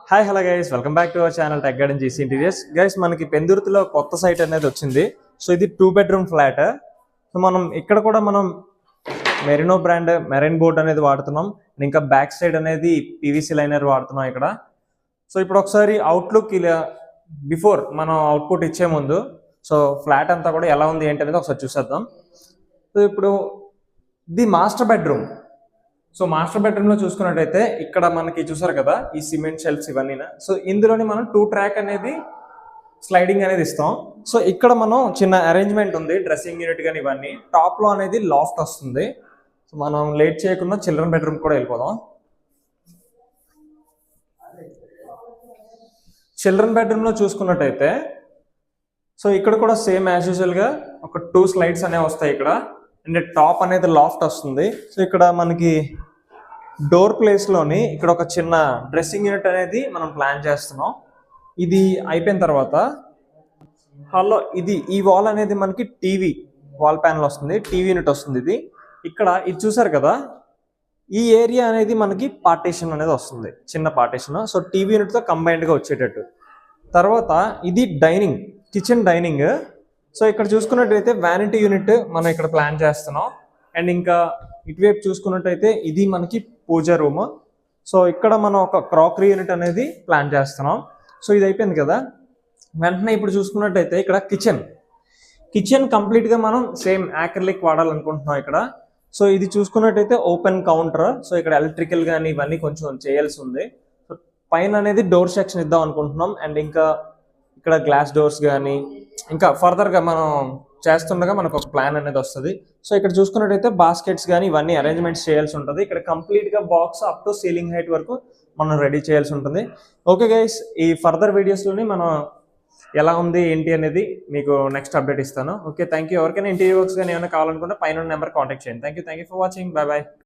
Hi hello guys, welcome back to our channel tech garden GC interiors. Guys, మనకి పెందుర్తిలో కొత్త site అనేది వచ్చింది. So ఇది 2 bedroom ఫ్లాట్. సో మనం ఇక్కడ కూడా మెరినో బ్రాండ్ మెరైన్ బోర్డ్ అనేది వాడుతున్నాం. ఇంకా బ్యాక్ సైడ్ అనేది పీవీసీ లైనర్ వాడుతున్నాం ఇక్కడ. సో ఇప్పుడు ఒకసారి అవుట్లుక్ ఇలా బిఫోర్ మనం అవుట్పుట్ ఇచ్చే ముందు సో ఫ్లాట్ అంతా కూడా ఎలా ఉంది ఏంటి అనేది ఒకసారి చూసేద్దాం. సో ఇప్పుడు ఇది master bedroom. So master bedroom లో చూసుకున్నట్టయితే ఇక్కడ మనకి చూసారు కదా ఈ సిమెంట్ షెల్ఫ్స్ ఇవన్నీ. సో ఇందులోని మనం 2 track అనేది స్లైడింగ్ అనేది ఇస్తాం. సో ఇక్కడ మనం చిన్న అరేంజ్మెంట్ ఉంది, డ్రెస్సింగ్ యూనిట్ కానీ ఇవన్నీ. టాప్ లో అనేది లాఫ్ట్ వస్తుంది. సో మనం లేట్ చేయకుండా చిల్డ్రన్ బెడ్రూమ్ కూడా వెళ్ళిపోదాం. చిల్డ్రన్ బెడ్రూమ్ లో చూసుకున్నట్టయితే సో ఇక్కడ కూడా సేమ్ యాజ్ యూజువల్ గా ఒక 2 slides అనేవి వస్తాయి ఇక్కడ. అండ్ టాప్ అనేది లాఫ్ట్ వస్తుంది. సో ఇక్కడ మనకి డోర్ ప్లేస్ లోని ఇక్కడ ఒక చిన్న డ్రెస్సింగ్ యూనిట్ అనేది మనం ప్లాన్ చేస్తున్నాం. ఇది అయిపోయిన తర్వాత హాల్లో ఈ వాల్ అనేది మనకి టీవీ వాల్ ప్యానల్ వస్తుంది, టీవీ యూనిట్ వస్తుంది. ఇది చూసారు కదా, ఈ ఏరియా అనేది మనకి పార్టీషన్ అనేది వస్తుంది, చిన్న పార్టీషన్. సో టీవీ యూనిట్ తో కంబైన్డ్ గా వచ్చేటట్టు. తర్వాత ఇది డైనింగ్, కిచెన్ డైనింగ్. సో ఇక్కడ చూసుకున్నట్టయితే వ్యానిటీ యూనిట్ మనం ఇక్కడ ప్లాన్ చేస్తున్నాం. అండ్ ఇంకా ఇటువైపు చూసుకున్నట్టయితే ఇది మనకి పూజ రూమ్. సో ఇక్కడ మనం ఒక క్రాకరీ యూనిట్ అనేది ప్లాన్ చేస్తున్నాం. సో ఇది అయిపోయింది కదా, వెంటనే ఇప్పుడు చూసుకున్నట్టయితే ఇక్కడ కిచెన్ కంప్లీట్ గా మనం సేమ్ యాక్రిలిక్ వాడాలనుకుంటున్నాం ఇక్కడ. సో ఇది చూసుకున్నట్టయితే ఓపెన్ కౌంటర్. సో ఇక్కడ ఎలక్ట్రికల్ కానీ ఇవన్నీ కొంచెం చేయాల్సి ఉంది. సో పైన అనేది డోర్ సెక్షన్ ఇద్దాం అనుకుంటున్నాం. అండ్ ఇంకా ఇక్కడ గ్లాస్ డోర్స్ కానీ ఇంకా ఫర్దర్గా మనం చేస్తుండగా మనకు ఒక ప్లాన్ అనేది వస్తుంది. సో ఇక్కడ చూసుకున్నట్టయితే బాస్కెట్స్ కానీ ఇవన్నీ అరేంజ్మెంట్స్ చేయాల్సి ఉంటుంది. ఇక్కడ కంప్లీట్గా box up to ceiling height వరకు మనం రెడీ చేయాల్సి ఉంటుంది. ఓకే గైస్, ఈ ఫర్దర్ వీడియోస్లోని మనం ఎలా ఉంది ఏంటి అనేది మీకు నెక్స్ట్ అప్డేట్ ఇస్తాను. Okay, thank you. ఎవరికైనా ఇంటీరియర్ వర్క్స్ కానీ ఏమైనా కావాలనుకుంటే పైన నెంబర్ కాంటాక్ట్ చేయండి. Thank you for watching. Bye bye.